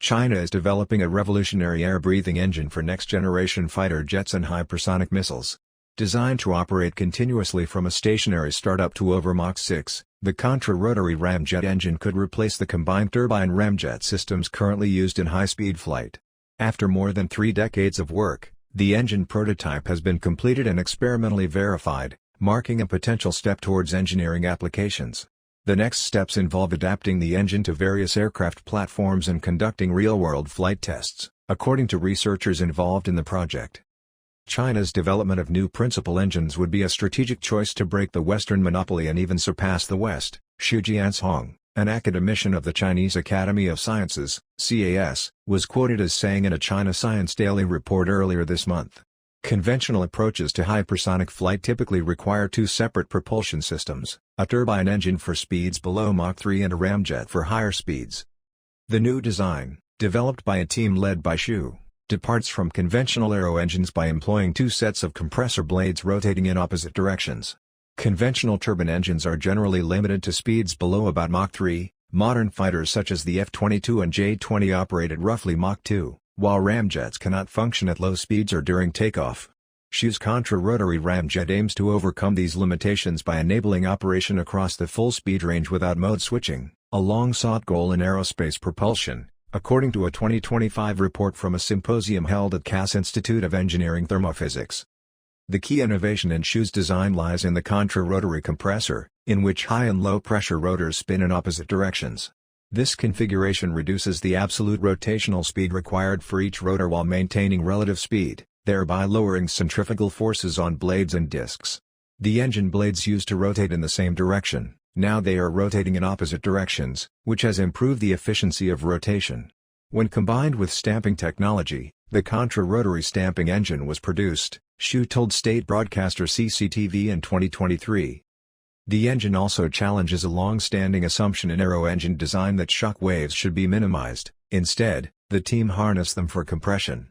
China is developing a revolutionary air-breathing engine for next-generation fighter jets and hypersonic missiles. Designed to operate continuously from a stationary start up to over Mach 6, the contra-rotary ramjet engine could replace the combined turbine-ramjet systems currently used in high-speed flight. After more than 3 decades of work, the engine prototype has been completed and experimentally verified, marking a potential step towards engineering applications. The next steps involve adapting the engine to various aircraft platforms and conducting real-world flight tests, according to researchers involved in the project. China's development of new principal engines would be a strategic choice to break the Western monopoly and even surpass the West, Xu Jiansong, an academician of the Chinese Academy of Sciences, CAS, was quoted as saying in a China Science Daily report earlier this month. Conventional approaches to hypersonic flight typically require 2 separate propulsion systems, a turbine engine for speeds below Mach 3 and a ramjet for higher speeds. The new design, developed by a team led by Xu, departs from conventional aero engines by employing 2 sets of compressor blades rotating in opposite directions. Conventional turbine engines are generally limited to speeds below about Mach 3, modern fighters such as the F-22 and J-20 operate at roughly Mach 2, while ramjets cannot function at low speeds or during takeoff. Xu's contra-rotary ramjet aims to overcome these limitations by enabling operation across the full speed range without mode switching, a long-sought goal in aerospace propulsion, according to a 2025 report from a symposium held at CAS Institute of Engineering Thermophysics. The key innovation in Xu's design lies in the contra-rotary compressor, in which high and low pressure rotors spin in opposite directions. This configuration reduces the absolute rotational speed required for each rotor while maintaining relative speed, thereby lowering centrifugal forces on blades and discs. The engine blades used to rotate in the same direction, now they are rotating in opposite directions, which has improved the efficiency of rotation. When combined with stamping technology, the contra-rotary stamping engine was produced, Xu told state broadcaster CCTV in 2023. The engine also challenges a long-standing assumption in aero engine design that shock waves should be minimized. Instead, the team harnessed them for compression.